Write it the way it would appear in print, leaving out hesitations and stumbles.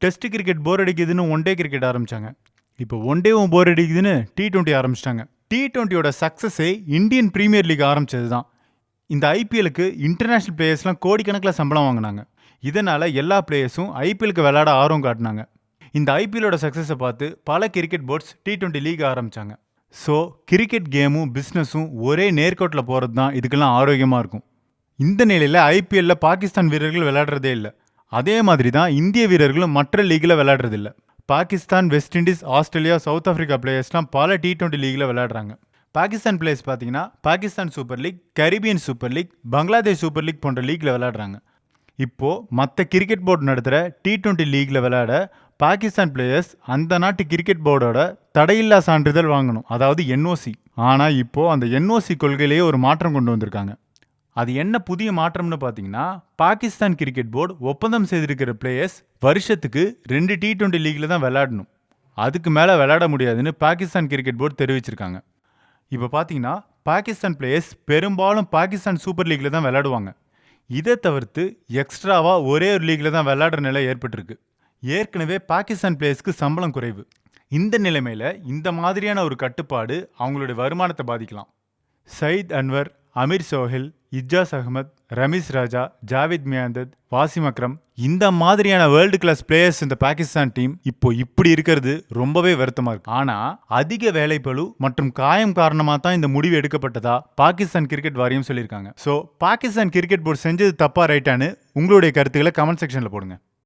Test cricket போர் அடிக்குதுன்னு one day cricket ஆரம்பிச்சாங்க. இப்போ ஒன் டேவும் போர் அடிக்குதுன்னு T20 ஆரம்பிச்சிட்டாங்க. T20யோட சக்ஸஸே இந்தியன் பிரீமியர் லீக் ஆரம்பிச்சது தான். இந்த ஐபிஎலுக்கு இன்டர்நேஷனல் பிளேயர்ஸ்லாம் கோடிக்கணக்கில் சம்பளம் வாங்கினாங்க. இதனால எல்லா பிளேயர்ஸும் ஐபிஎலுக்கு விளையாட ஆர்வம் காட்டினாங்க. இந்த ஐபிஎலோட சக்ஸஸை பார்த்து பல கிரிக்கெட் போர்ட்ஸ் T20 லீக் ஆரம்பிச்சாங்க. ஸோ கிரிக்கெட் கேமும் பிஸ்னஸும் ஒரே நேர்கோட்டில் போகிறது தான் இதுக்கெல்லாம் ஆரோக்கியமாக இருக்கும். இந்த நிலையில் ஐபிஎல்ல பாகிஸ்தான் வீரர்கள் விளையாடுறதே இல்லை. அதே மாதிரி தான் இந்திய வீரர்களும் மற்ற லீக்கில் விளையாடுறதில்ல. Pakistan, West Indies, Australia, South Africa பிளேயர்ஸ்லாம் பல T20 லீக்கில் விளையாடுறாங்க. பாகிஸ்தான் பிளேயர்ஸ் பார்த்தீங்கன்னா Pakistan super league, Caribbean super league, Bangladesh super league போன்ற லீக்கில் விளையாடுறாங்க. இப்போது மற்ற கிரிக்கெட் போர்டு நடத்துகிற T20 லீக்கில் விளையாட பாகிஸ்தான் பிளேயர்ஸ் அந்த நாட்டு கிரிக்கெட் போர்டோட தடையில்லா சான்றிதழ் வாங்கணும், அதாவது NOC. ஆனால் இப்போது அந்த NOC கொள்கையிலேயே ஒரு மாற்றம் கொண்டு வந்திருக்காங்க. அது என்ன புதிய மாற்றம்னு பார்த்தீங்கன்னா, பாகிஸ்தான் கிரிக்கெட் போர்டு ஒப்பந்தம் செய்திருக்கிற பிளேயர்ஸ் வருஷத்துக்கு 2 T20 லீக்கில் தான் விளையாடணும். அதுக்கு மேலே விளையாட முடியாதுன்னு பாகிஸ்தான் கிரிக்கெட் போர்டு தெரிவிச்சிருக்காங்க. இப்போ பார்த்தீங்கன்னா பாகிஸ்தான் பிளேயர்ஸ் பெரும்பாலும் பாகிஸ்தான் சூப்பர் லீக்கில் தான் விளையாடுவாங்க. இதை தவிர்த்து எக்ஸ்ட்ராவாக ஒரே ஒரு லீக்கில் தான் விளையாடுற நிலை ஏற்பட்டிருக்கு. ஏற்கனவே பாகிஸ்தான் பிளேயர்ஸ்க்கு சம்பளம் குறைவு. இந்த நிலைமையில் இந்த மாதிரியான ஒரு கட்டுப்பாடு அவங்களுடைய வருமானத்தை பாதிக்கலாம். சயித் அன்வர், அமீர் சோஹில், இஜாஸ் அகமத், ரமீஸ் ராஜா, ஜாவித் மியாந்தத், வாசிம் அக்ரம், இந்த மாதிரியான வேர்ல்டு கிளாஸ் பிளேயர்ஸ் இந்த பாகிஸ்தான் டீம் இப்போ இப்படி இருக்கிறது ரொம்பவே வருத்தமா இருக்கு. ஆனா அதிக வேலைப்பளு மற்றும் காயம் காரணமா தான் இந்த முடிவு எடுக்கப்பட்டதா பாகிஸ்தான் கிரிக்கெட் வாரியம் சொல்லியிருக்காங்க. ஸோ பாகிஸ்தான் கிரிக்கெட் போர்டு செஞ்சது தப்பா ரைட்டான்னு உங்களுடைய கருத்துக்களை கமெண்ட் செக்ஷன்ல போடுங்க.